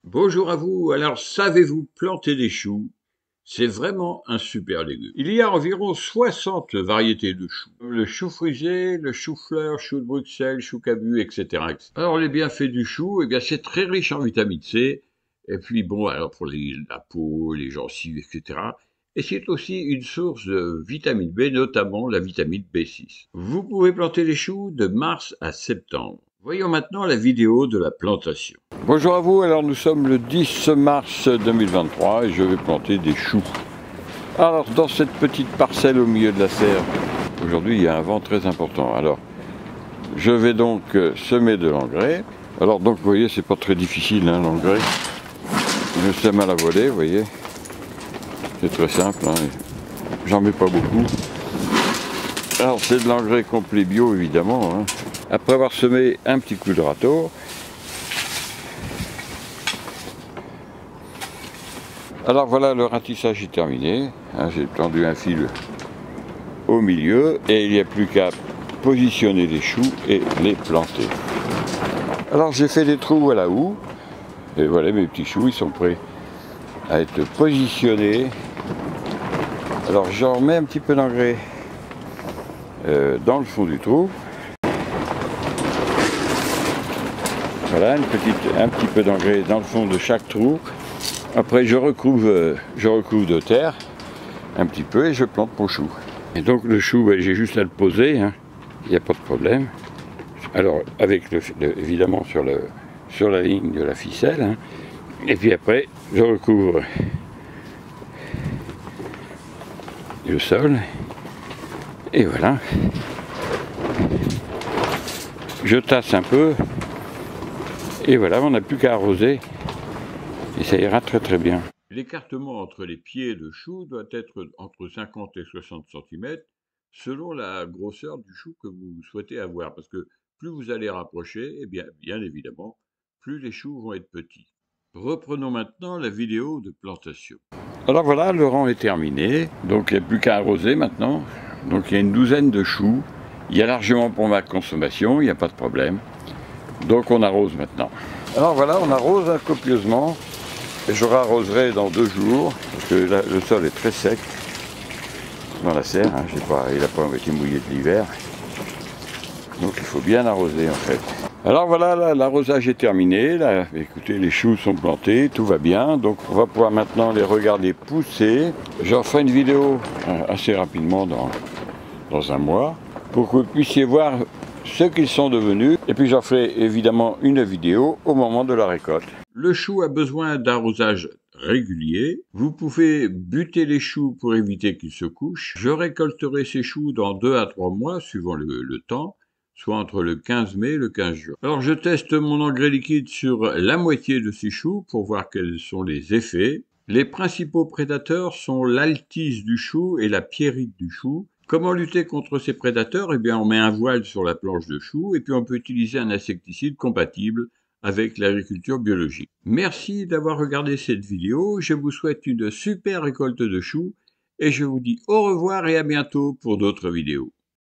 Bonjour à vous. Alors, savez-vous planter des choux? C'est vraiment un super légume. Il y a environ 60 variétés de choux. Le chou frisé, le chou-fleur, chou de Bruxelles, chou cabu, etc., etc. Alors, les bienfaits du chou, eh bien, c'est très riche en vitamine C. Et puis, bon, alors pour la peau, les gencives, etc. Et c'est aussi une source de vitamine B, notamment la vitamine B6. Vous pouvez planter les choux de mars à septembre. Voyons maintenant la vidéo de la plantation. Bonjour à vous, alors nous sommes le 10 mars 2023 et je vais planter des choux. Alors dans cette petite parcelle au milieu de la serre, aujourd'hui il y a un vent très important. Alors je vais donc semer de l'engrais. Alors donc vous voyez c'est pas très difficile hein, l'engrais. Je sème à la volée, vous voyez. C'est très simple, hein. J'en mets pas beaucoup. Alors c'est de l'engrais complet bio évidemment. Hein. Après avoir semé un petit coup de râteau, alors voilà, le ratissage est terminé, hein, j'ai tendu un fil au milieu et il n'y a plus qu'à positionner les choux et les planter. Alors j'ai fait des trous à la houe et voilà mes petits choux, ils sont prêts à être positionnés. Alors j'en remets un petit peu d'engrais dans le fond du trou. Voilà, un petit peu d'engrais dans le fond de chaque trou. Après je recouvre de terre un petit peu et je plante mon chou. Et donc le chou, ben, j'ai juste à le poser, hein. Il n'y a pas de problème. Alors avec évidemment sur la ligne de la ficelle. Hein. Et puis après je recouvre le sol. Et voilà. Je tasse un peu. Et voilà, on n'a plus qu'à arroser. Et ça ira très très bien. L'écartement entre les pieds de chou doit être entre 50 et 60 cm selon la grosseur du chou que vous souhaitez avoir. Parce que plus vous allez rapprocher, eh bien évidemment, plus les choux vont être petits. Reprenons maintenant la vidéo de plantation. Alors voilà, le rang est terminé. Donc il n'y a plus qu'à arroser maintenant. Donc il y a une douzaine de choux. Il y a largement pour ma consommation, il n'y a pas de problème. Donc on arrose maintenant. Alors voilà, on arrose copieusement. Et je arroserai dans 2 jours, parce que là, le sol est très sec dans la serre, hein, il n'a pas été mouillé de l'hiver. Donc il faut bien arroser en fait. Alors voilà, l'arrosage est terminé, là, écoutez, les choux sont plantés, tout va bien. Donc on va pouvoir maintenant les regarder pousser. J'en ferai une vidéo assez rapidement dans un mois, pour que vous puissiez voir ce qu'ils sont devenus. Et puis j'en ferai évidemment une vidéo au moment de la récolte. Le chou a besoin d'arrosage régulier. Vous pouvez buter les choux pour éviter qu'ils se couchent. Je récolterai ces choux dans 2 à 3 mois, suivant le temps, soit entre le 15 mai et le 15 juin. Alors je teste mon engrais liquide sur la moitié de ces choux pour voir quels sont les effets. Les principaux prédateurs sont l'altise du chou et la pierrite du chou. Comment lutter contre ces prédateurs? Eh bien, on met un voile sur la planche de chou et puis on peut utiliser un insecticide compatible avec l'agriculture biologique. Merci d'avoir regardé cette vidéo. Je vous souhaite une super récolte de choux et je vous dis au revoir et à bientôt pour d'autres vidéos.